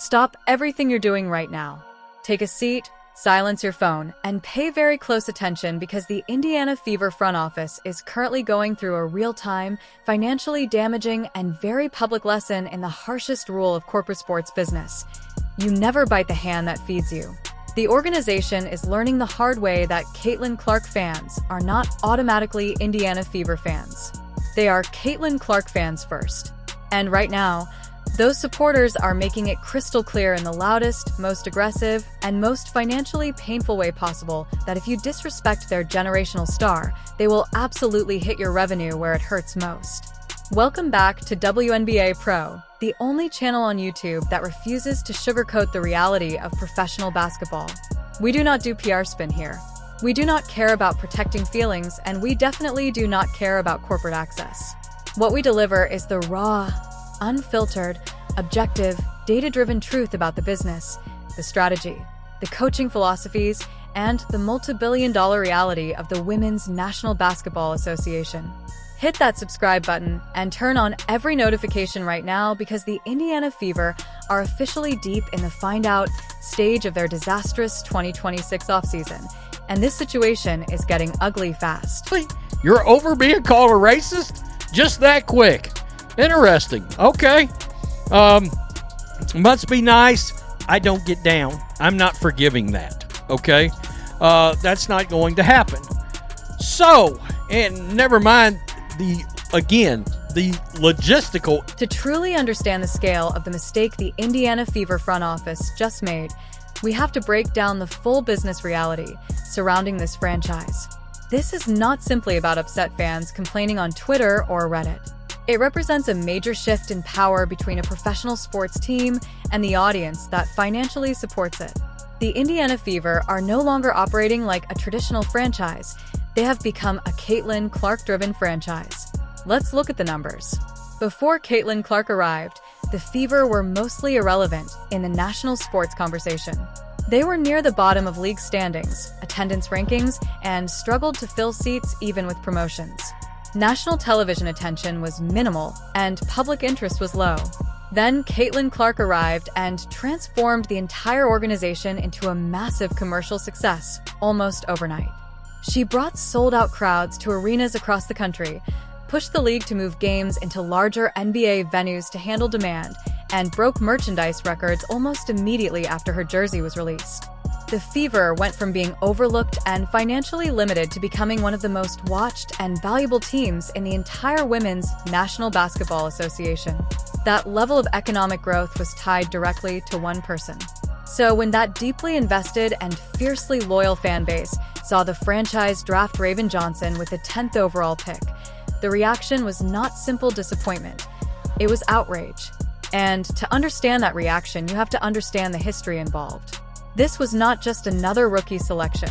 Stop everything you're doing right now. Take a seat, silence your phone, and pay very close attention because the Indiana Fever front office is currently going through a real-time, financially damaging, and very public lesson in the harshest rule of corporate sports business. You never bite the hand that feeds you. The organization is learning the hard way that Caitlin Clark fans are not automatically Indiana Fever fans. They are Caitlin Clark fans first. And right now, those supporters are making it crystal clear in the loudest, most aggressive, and most financially painful way possible that if you disrespect their generational star, they will absolutely hit your revenue where it hurts most. Welcome back to WNBA Pro, the only channel on YouTube that refuses to sugarcoat the reality of professional basketball. We do not do PR spin here. We do not care about protecting feelings, and we definitely do not care about corporate access. What we deliver is the raw, unfiltered, objective, data-driven truth about the business, the strategy, the coaching philosophies, and the multi-billion-dollar reality of the Women's National Basketball Association. Hit that subscribe button and turn on every notification right now because the Indiana Fever are officially deep in the find-out stage of their disastrous 2026 offseason, and this situation is getting ugly fast. You're over being called a racist? Just that quick. Interesting. Okay. Must be nice. I don't get down. I'm not forgiving that. Okay. That's not going to happen. So, and never mind the logistical. To truly understand the scale of the mistake the Indiana Fever front office just made, we have to break down the full business reality surrounding this franchise. This is not simply about upset fans complaining on Twitter or Reddit. It represents a major shift in power between a professional sports team and the audience that financially supports it. The Indiana Fever are no longer operating like a traditional franchise. They have become a Caitlin Clark-driven franchise. Let's look at the numbers. Before Caitlin Clark arrived, the Fever were mostly irrelevant in the national sports conversation. They were near the bottom of league standings, attendance rankings, and struggled to fill seats even with promotions. National television attention was minimal, and public interest was low. Then Caitlin Clark arrived and transformed the entire organization into a massive commercial success, almost overnight. She brought sold-out crowds to arenas across the country, pushed the league to move games into larger NBA venues to handle demand, and broke merchandise records almost immediately after her jersey was released. The Fever went from being overlooked and financially limited to becoming one of the most watched and valuable teams in the entire Women's National Basketball Association. That level of economic growth was tied directly to one person. So when that deeply invested and fiercely loyal fan base saw the franchise draft Raven Johnson with the 10th overall pick, the reaction was not simple disappointment. It was outrage. And to understand that reaction, you have to understand the history involved. This was not just another rookie selection.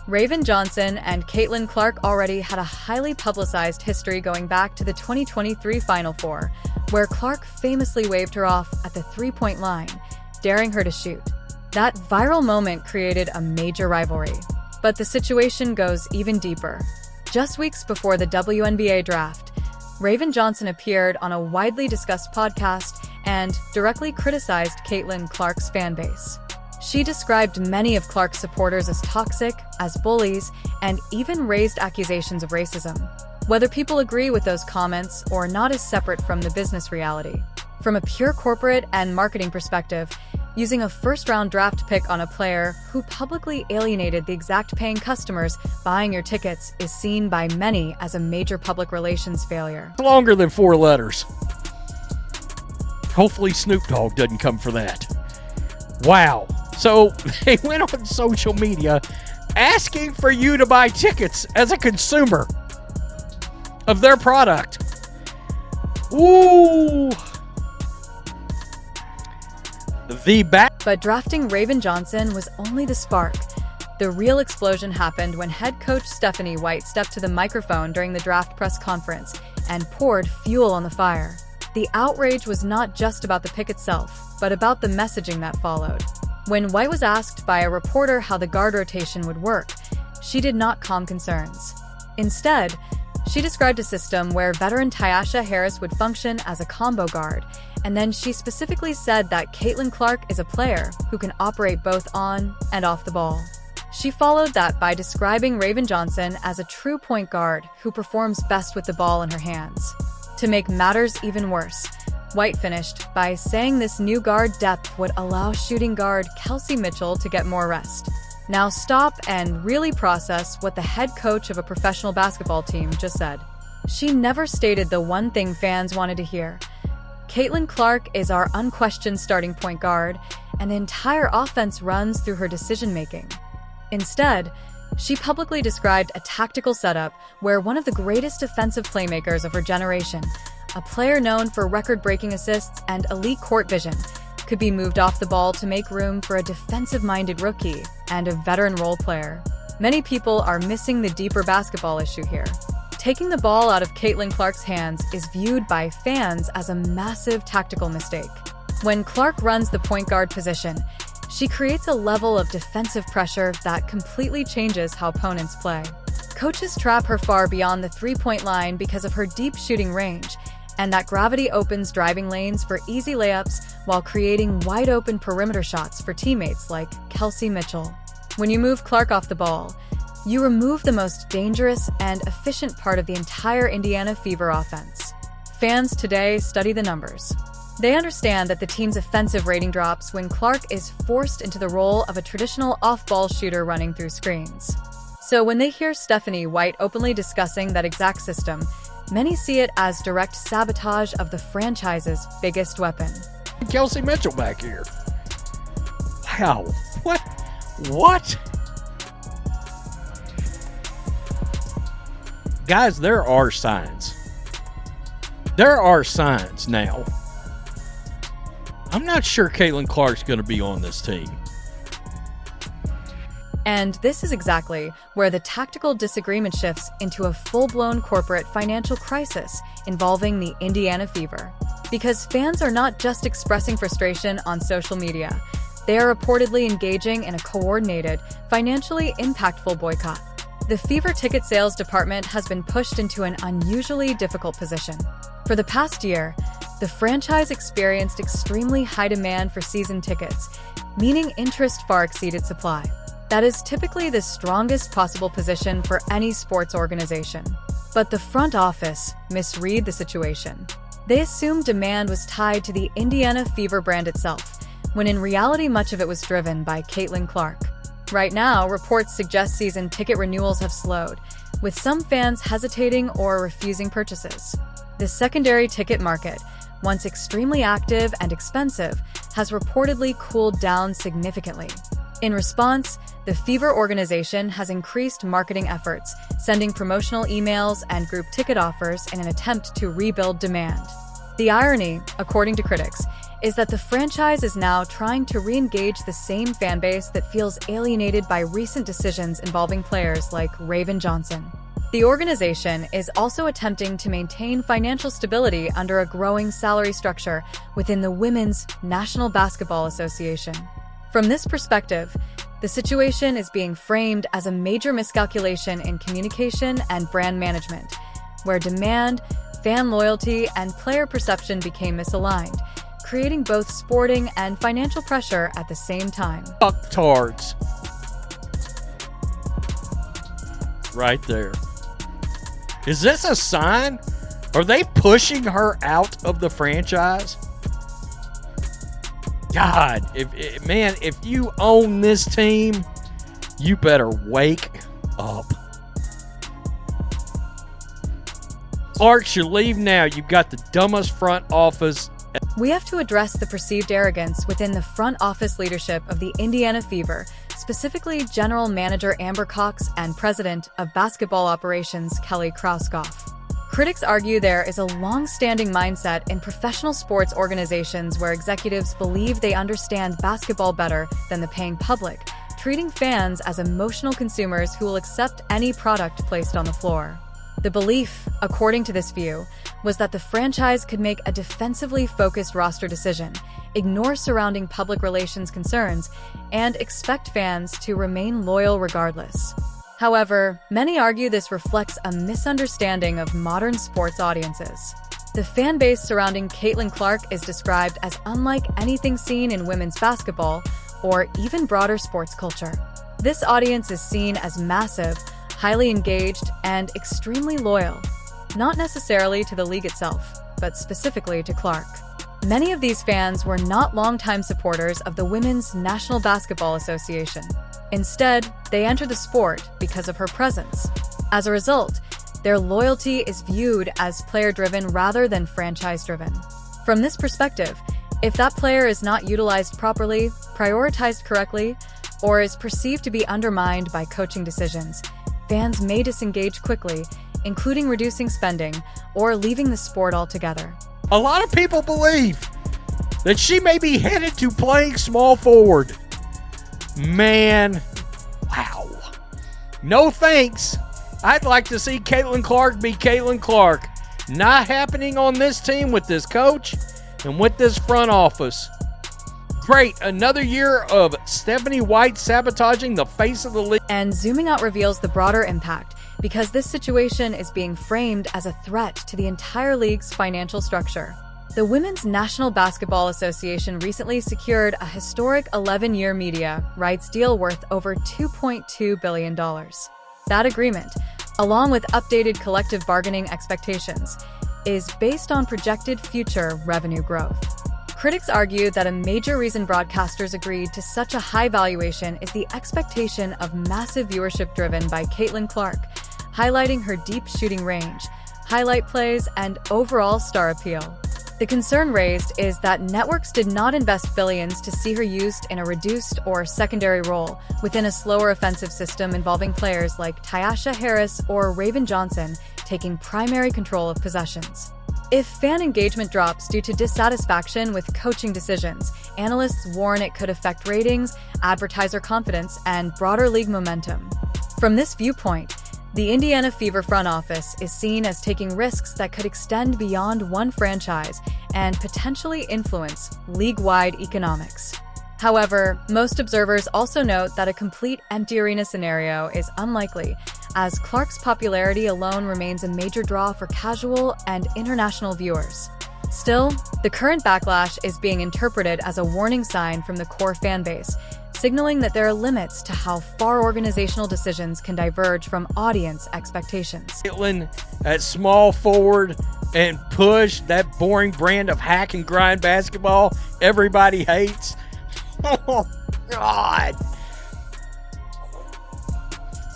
Raven Johnson and Caitlin Clark already had a highly publicized history going back to the 2023 Final Four, where Clark famously waved her off at the three-point line, daring her to shoot. That viral moment created a major rivalry. But the situation goes even deeper. Just weeks before the WNBA draft, Raven Johnson appeared on a widely discussed podcast and directly criticized Caitlin Clark's fan base. She described many of Clark's supporters as toxic, as bullies, and even raised accusations of racism. Whether people agree with those comments or not is separate from the business reality. From a pure corporate and marketing perspective, using a first-round draft pick on a player who publicly alienated the exact paying customers buying your tickets is seen by many as a major public relations failure. Longer than 4 letters. Hopefully Snoop Dogg doesn't come for that. Wow. So they went on social media asking for you to buy tickets as a consumer of their product. Ooh. But drafting Raven Johnson was only the spark. The real explosion happened when head coach Stephanie White stepped to the microphone during the draft press conference and poured fuel on the fire. The outrage was not just about the pick itself, but about the messaging that followed. When White was asked by a reporter how the guard rotation would work, she did not calm concerns. Instead, she described a system where veteran Tyasha Harris would function as a combo guard and then she specifically said that Caitlin Clark is a player who can operate both on and off the ball. She followed that by describing Raven Johnson as a true point guard who performs best with the ball in her hands. To make matters even worse, White finished by saying this new guard depth would allow shooting guard Kelsey Mitchell to get more rest. Now stop and really process what the head coach of a professional basketball team just said. She never stated the one thing fans wanted to hear. Caitlin Clark is our unquestioned starting point guard, and the entire offense runs through her decision-making. Instead, she publicly described a tactical setup where one of the greatest defensive playmakers of her generation, a player known for record-breaking assists and elite court vision, could be moved off the ball to make room for a defensive-minded rookie and a veteran role player. Many people are missing the deeper basketball issue here. Taking the ball out of Caitlin Clark's hands is viewed by fans as a massive tactical mistake. When Clark runs the point guard position, she creates a level of defensive pressure that completely changes how opponents play. Coaches trap her far beyond the three-point line because of her deep shooting range, and that gravity opens driving lanes for easy layups while creating wide-open perimeter shots for teammates like Kelsey Mitchell. When you move Clark off the ball, you remove the most dangerous and efficient part of the entire Indiana Fever offense. Fans today study the numbers. They understand that the team's offensive rating drops when Clark is forced into the role of a traditional off-ball shooter running through screens. So when they hear Stephanie White openly discussing that exact system, many see it as direct sabotage of the franchise's biggest weapon. Kelsey Mitchell back here. Wow. What? Guys, there are signs. There are signs now. I'm not sure Caitlin Clark's going to be on this team. And this is exactly where the tactical disagreement shifts into a full-blown corporate financial crisis involving the Indiana Fever. Because fans are not just expressing frustration on social media, they are reportedly engaging in a coordinated, financially impactful boycott. The Fever ticket sales department has been pushed into an unusually difficult position. For the past year, the franchise experienced extremely high demand for season tickets, meaning interest far exceeded supply. That is typically the strongest possible position for any sports organization. But the front office misread the situation. They assumed demand was tied to the Indiana Fever brand itself, when in reality much of it was driven by Caitlin Clark. Right now, reports suggest season ticket renewals have slowed, with some fans hesitating or refusing purchases. The secondary ticket market, once extremely active and expensive, has reportedly cooled down significantly. In response, the Fever organization has increased marketing efforts, sending promotional emails and group ticket offers in an attempt to rebuild demand. The irony, according to critics, is that the franchise is now trying to re-engage the same fan base that feels alienated by recent decisions involving players like Raven Johnson. The organization is also attempting to maintain financial stability under a growing salary structure within the Women's National Basketball Association. From this perspective, the situation is being framed as a major miscalculation in communication and brand management, where demand, fan loyalty, and player perception became misaligned, creating both sporting and financial pressure at the same time. Fucktards. Right there. Is this a sign? Are they pushing her out of the franchise? God, if you own this team, you better wake up. Clark should leave now. You've got the dumbest front office. We have to address the perceived arrogance within the front office leadership of the Indiana Fever, specifically General Manager Amber Cox and President of Basketball Operations Kelly Krauskopf. Critics argue there is a long-standing mindset in professional sports organizations where executives believe they understand basketball better than the paying public, treating fans as emotional consumers who will accept any product placed on the floor. The belief, according to this view, was that the franchise could make a defensively focused roster decision, ignore surrounding public relations concerns, and expect fans to remain loyal regardless. However, many argue this reflects a misunderstanding of modern sports audiences. The fan base surrounding Caitlin Clark is described as unlike anything seen in women's basketball or even broader sports culture. This audience is seen as massive, highly engaged, and extremely loyal, not necessarily to the league itself, but specifically to Clark. Many of these fans were not longtime supporters of the Women's National Basketball Association. Instead, they entered the sport because of her presence. As a result, their loyalty is viewed as player-driven rather than franchise-driven. From this perspective, if that player is not utilized properly, prioritized correctly, or is perceived to be undermined by coaching decisions, fans may disengage quickly, including reducing spending or leaving the sport altogether. A lot of people believe that she may be headed to playing small forward. Man, wow. No thanks. I'd like to see Caitlin Clark be Caitlin Clark. Not happening on this team with this coach and with this front office. Great, another year of Stephanie White sabotaging the face of the league. And zooming out reveals the broader impact, because this situation is being framed as a threat to the entire league's financial structure. The Women's National Basketball Association recently secured a historic 11-year media rights deal worth over $2.2 billion. That agreement, along with updated collective bargaining expectations, is based on projected future revenue growth. Critics argue that a major reason broadcasters agreed to such a high valuation is the expectation of massive viewership driven by Caitlin Clark, highlighting her deep shooting range, highlight plays, and overall star appeal. The concern raised is that networks did not invest billions to see her used in a reduced or secondary role within a slower offensive system involving players like Tyasha Harris or Raven Johnson taking primary control of possessions. If fan engagement drops due to dissatisfaction with coaching decisions, analysts warn it could affect ratings, advertiser confidence, and broader league momentum. From this viewpoint, the Indiana Fever front office is seen as taking risks that could extend beyond one franchise and potentially influence league-wide economics. However, most observers also note that a complete empty arena scenario is unlikely, as Clark's popularity alone remains a major draw for casual and international viewers. Still, the current backlash is being interpreted as a warning sign from the core fan base, signaling that there are limits to how far organizational decisions can diverge from audience expectations. Caitlin at small forward and push, that boring brand of hack and grind basketball everybody hates. Oh, God.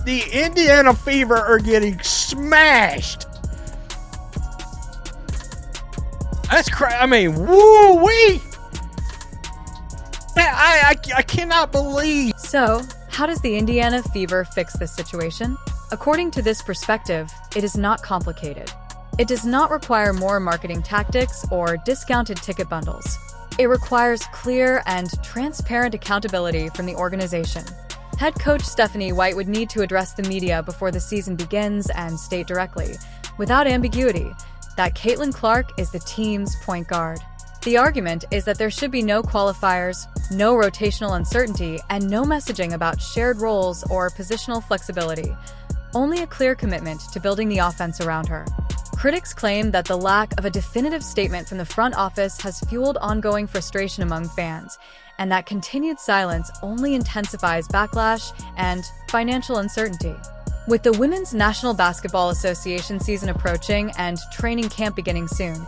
The Indiana Fever are getting smashed. That's crazy. I mean, woo-wee. I cannot believe. So, how does the Indiana Fever fix this situation? According to this perspective, it is not complicated. It does not require more marketing tactics or discounted ticket bundles. It requires clear and transparent accountability from the organization. Head coach Stephanie White would need to address the media before the season begins and state directly, without ambiguity, that Caitlin Clark is the team's point guard. The argument is that there should be no qualifiers, no rotational uncertainty, and no messaging about shared roles or positional flexibility, only a clear commitment to building the offense around her. Critics claim that the lack of a definitive statement from the front office has fueled ongoing frustration among fans, and that continued silence only intensifies backlash and financial uncertainty. With the Women's National Basketball Association season approaching and training camp beginning soon,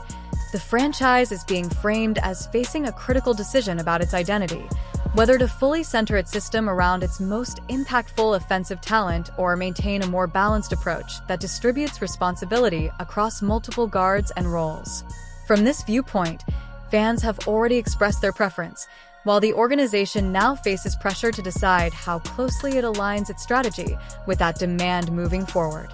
the franchise is being framed as facing a critical decision about its identity, whether to fully center its system around its most impactful offensive talent or maintain a more balanced approach that distributes responsibility across multiple guards and roles. From this viewpoint, fans have already expressed their preference, while the organization now faces pressure to decide how closely it aligns its strategy with that demand moving forward.